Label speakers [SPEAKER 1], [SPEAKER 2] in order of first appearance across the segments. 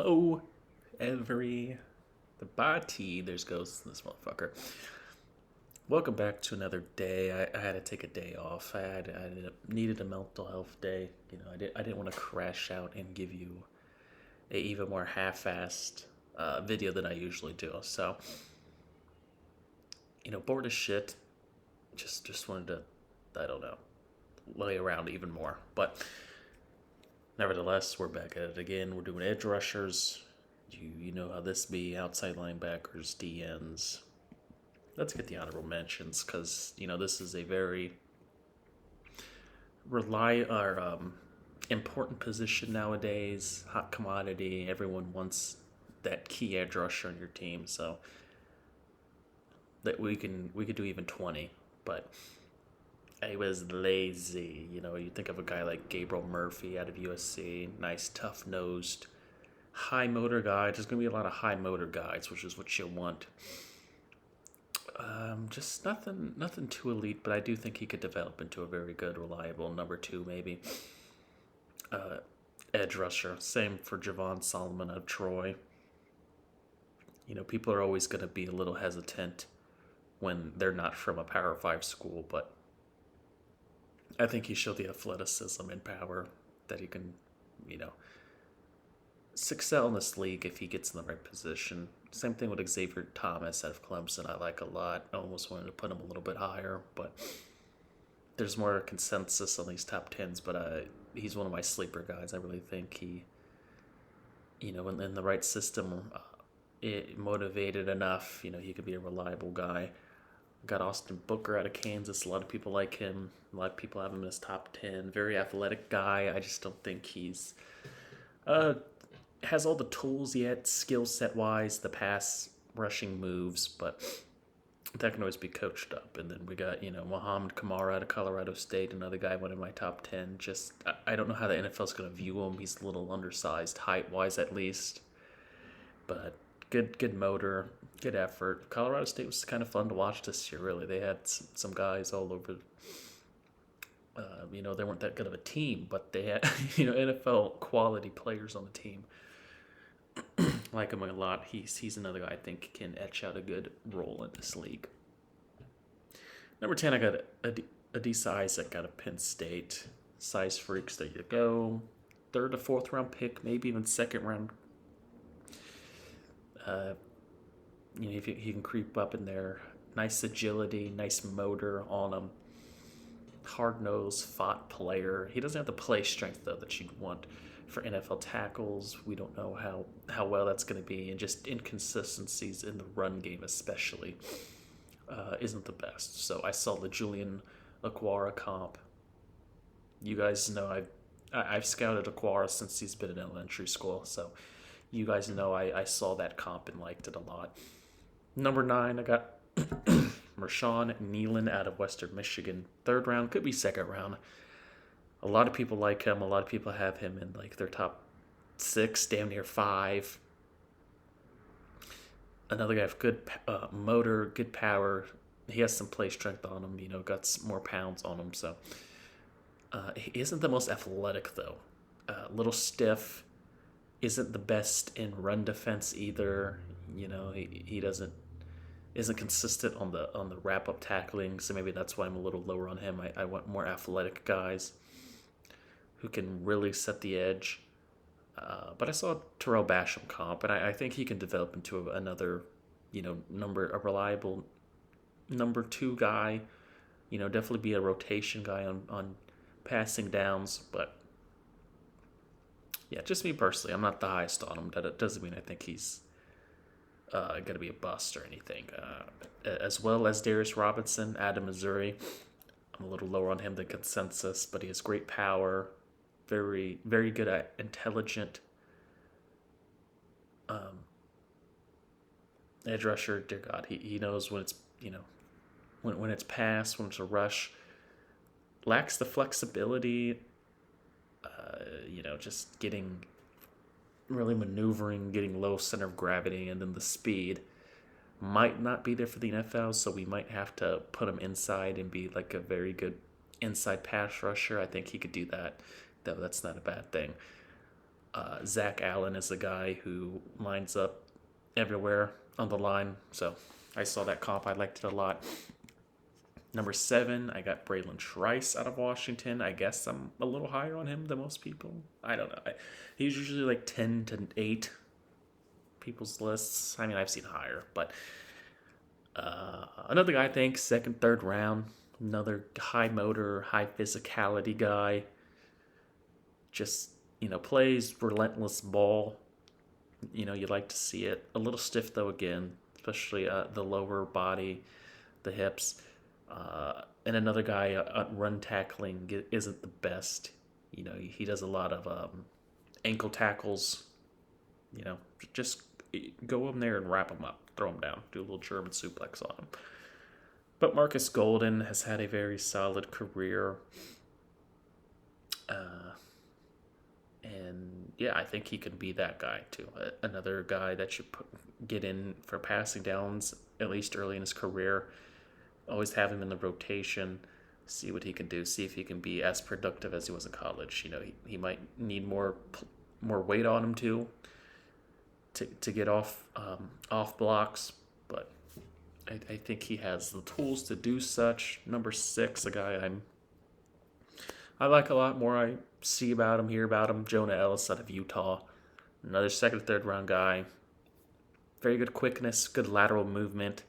[SPEAKER 1] Hello, everybody. There's ghosts in this motherfucker. Welcome back to another day. I had to take a day off. I needed a mental health day. I didn't want to crash out and give you a even more half-assed video than I usually do. So, bored as shit. Just wanted to, I don't know, lay around even more. But nevertheless, we're back at it again. We're doing edge rushers. You know how this be, outside linebackers, DNs. Let's get the honorable mentions because this is a very important position nowadays. Hot commodity. Everyone wants that key edge rusher on your team, so that we could do even 20, but I was lazy. You think of a guy like Gabriel Murphy out of USC, nice, tough nosed, high motor guy. There's gonna be a lot of high motor guys, which is what you want. Just nothing too elite, but I do think he could develop into a very good, reliable number two, maybe. Edge rusher. Same for Javon Solomon of Troy. People are always going to be a little hesitant when they're not from a Power 5 school, but I think he showed the athleticism and power that he can, excel in this league if he gets in the right position. Same thing with Xavier Thomas out of Clemson. I like a lot. I almost wanted to put him a little bit higher, but there's more consensus on these top tens. But he's one of my sleeper guys. I really think he, in the right system, motivated enough. He could be a reliable guy. Got Austin Booker out of Kansas. A lot of people like him. A lot of people have him in his top 10. Very athletic guy. I just don't think he's has all the tools yet, skill set wise, the pass rushing moves, but that can always be coached up. And then we got, Mohamed Kamara out of Colorado State, another guy, one of my top 10. Just, I don't know how the NFL's going to view him. He's a little undersized, height wise at least, but good motor, good effort. Colorado State was kind of fun to watch this year, really. They had some guys all over. They weren't that good of a team, but they had, NFL quality players on the team. Like him a lot. He's another guy I think can etch out a good role in this league. Number 10, I got Adisa Isaac out of Penn State. Size freaks, there you go. Third to fourth round pick, maybe even second round. If he can creep up in there. Nice agility, nice motor on him. Hard-nosed, fought player. He doesn't have the play strength, though, that you'd want for NFL tackles. We don't know how well that's going to be, and just inconsistencies in the run game especially isn't the best. So I saw the Julian Aquara comp. You guys know I've scouted Aquara since he's been in elementary school, so you guys know I saw that comp and liked it a lot. Number 9, I got Marshawn Nealon out of Western Michigan. Third round, could be second round. A lot of people like him. A lot of people have him in like their top 6, damn near 5. Another guy with good motor, good power. He has some play strength on him. Got some more pounds on him. So he isn't the most athletic though. A little stiff. Isn't the best in run defense either. He isn't consistent on the wrap up tackling. So maybe that's why I'm a little lower on him. I want more athletic guys who can really set the edge. But I saw Terrell Basham comp, and I think he can develop into another, a reliable number 2 guy. Definitely be a rotation guy on passing downs. But yeah, just me personally, I'm not the highest on him. That doesn't mean I think he's going to be a bust or anything. As well as Darius Robinson out of Missouri. I'm a little lower on him than consensus, but he has great power. Very, very good at intelligent edge rusher. Dear God, he knows when it's when it's pass, when it's a rush. Lacks the flexibility. Just getting really maneuvering, getting low center of gravity, and then the speed might not be there for the NFL. So we might have to put him inside and be like a very good inside pass rusher. I think he could do that. Though that's not a bad thing. Zach Allen is the guy who lines up everywhere on the line. So I saw that comp. I liked it a lot. Number 7, I got Braylon Trice out of Washington. I guess I'm a little higher on him than most people. I don't know. He's usually like 10 to 8 people's lists. I mean, I've seen higher, but another guy I think second, third round. Another high motor, high physicality guy. Just plays relentless ball. You like to see it. A little stiff though again, especially the lower body, the hips. And another guy run tackling isn't the best. He does a lot of ankle tackles. Just go in there and wrap him up, throw him down, do a little German suplex on him. But Marcus Golden has had a very solid career. And yeah, I think he could be that guy too. Another guy that you get in for passing downs, at least early in his career. Always have him in the rotation, see what he can do, see if he can be as productive as he was in college. He might need more weight on him too to get off blocks, but I think he has the tools to do such. Number 6, a guy I like a lot more. I see about him, hear about him. Jonah Ellis out of Utah, another second, third round guy. Very good quickness, good lateral movement,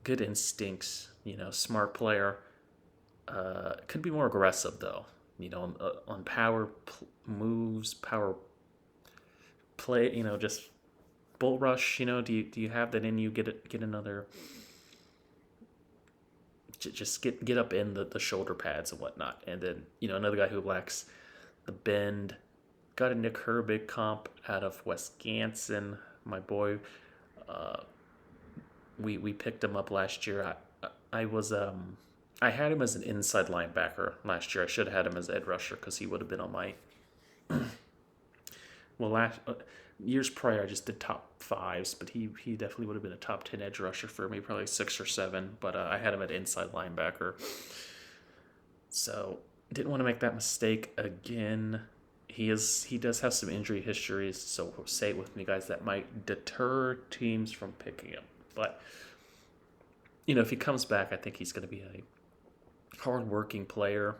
[SPEAKER 1] good instincts. Smart player. Could be more aggressive though. On power moves, power play. Just bull rush. Do you have that in you? Get another. Just get up in the shoulder pads and whatnot, and then another guy who lacks the bend. Got a Nick Herbig comp out of Wisconsin, my boy. We picked him up last year. I had him as an inside linebacker last year. I should have had him as edge rusher because he would have been on my. Last years prior, I just did top 5s, but he definitely would have been a top 10 edge rusher for me, probably 6 or 7. But I had him at inside linebacker, so didn't want to make that mistake again. He does have some injury histories, so say it with me, guys. That might deter teams from picking him, but. If he comes back, I think he's going to be a hard-working player.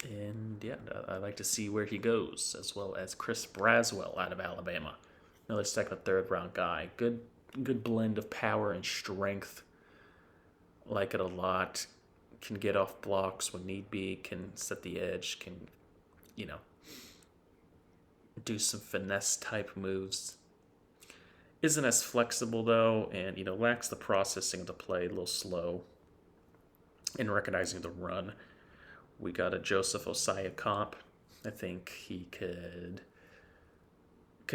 [SPEAKER 1] And, yeah, I like to see where he goes, as well as Chris Braswell out of Alabama. Another second, third round guy. Good blend of power and strength. Like it a lot. Can get off blocks when need be. Can set the edge. Can, do some finesse-type moves. Isn't as flexible though, and lacks the processing of the play, a little slow in recognizing the run. We got a Joseph Osai comp. I think he could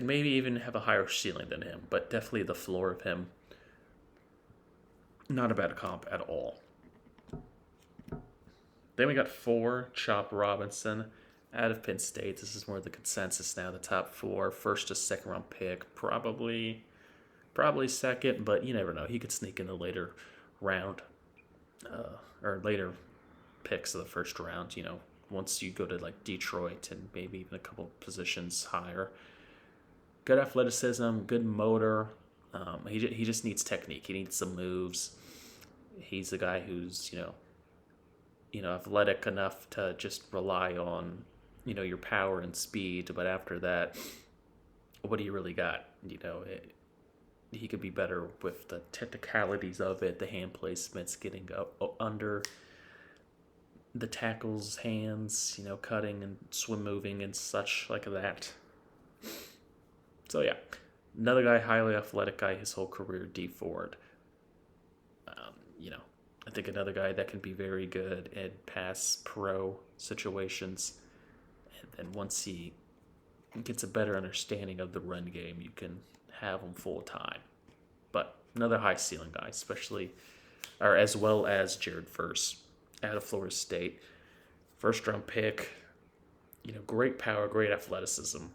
[SPEAKER 1] maybe even have a higher ceiling than him, but definitely the floor of him. Not a bad comp at all. Then we got 4, Chop Robinson out of Penn State. This is more the consensus now. The top 4, first to second round pick, probably second, but you never know. He could sneak in the later round or later picks of the first round. Once you go to like Detroit and maybe even a couple positions higher. Good athleticism, good motor. He just needs technique. He needs some moves. He's a guy who's athletic enough to just rely on your power and speed, but after that, what do you really got? He could be better with the technicalities of it, the hand placements, getting up under the tackle's hands, cutting and swim moving and such like that. So yeah, another guy, highly athletic guy, his whole career, D Ford. I think another guy that can be very good in pass pro situations. And then once he gets a better understanding of the run game, you can have him full time. But another high ceiling guy, as well as Jared Verse out of Florida State. First round pick, great power, great athleticism.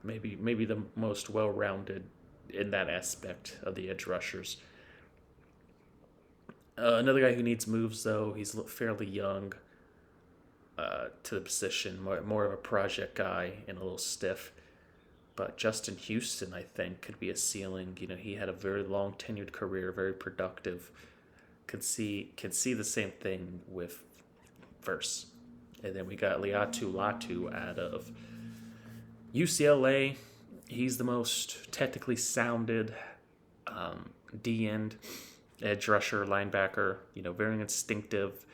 [SPEAKER 1] Maybe the most well-rounded in that aspect of the edge rushers. Another guy who needs moves, though. He's fairly young. to the position, more of a project guy and a little stiff. But Justin Houston, I think, could be a ceiling. You know, he had a very long tenured career, very productive. Can see the same thing with Verse. And then we got Liatu Latu out of UCLA. He's the most technically sounded D-end, edge rusher, linebacker. You know, very instinctive.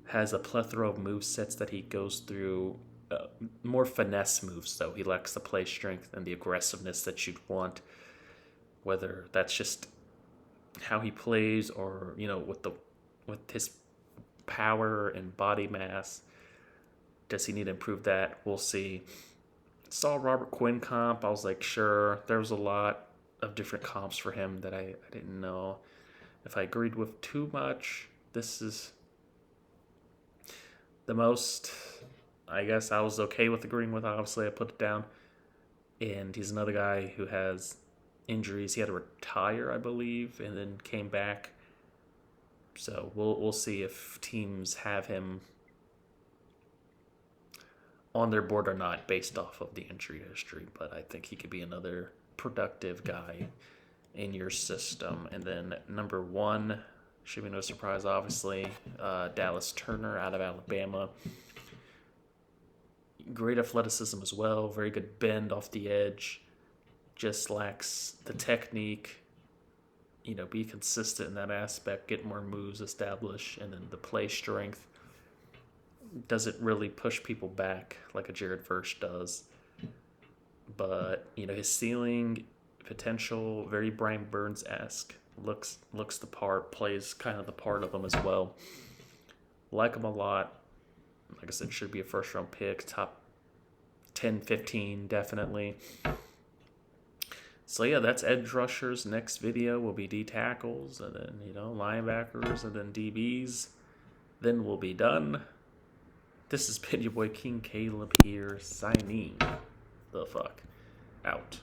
[SPEAKER 1] Has a plethora of move sets that he goes through. More finesse moves, though. He lacks the play strength and the aggressiveness that you'd want. Whether that's just how he plays, or you know, with his power and body mass, does he need to improve that? We'll see. Saw Robert Quinn comp. I was like, sure. There was a lot of different comps for him that I didn't know if I agreed with too much. This is the most, I guess I was okay with agreeing with. Obviously, I put it down. And he's another guy who has injuries. He had to retire, I believe, and then came back. So we'll see if teams have him on their board or not based off of the injury history. But I think he could be another productive guy in your system. And then number 1, should be no surprise, obviously, Dallas Turner out of Alabama. Great athleticism as well. Very good bend off the edge. Just lacks the technique. You know, be consistent in that aspect. Get more moves established. And then the play strength. Doesn't really push people back like a Jared Verse does. But, you know, his ceiling potential, very Brian Burns-esque. Looks the part. Plays kind of the part of him as well. Like him a lot. Like I said, should be a first-round pick. Top 10, 15, definitely. So, yeah, that's edge rushers. Next video will be D tackles, and then, you know, linebackers, and then DBs. Then we'll be done. This has been your boy King Caleb here, signing the fuck out.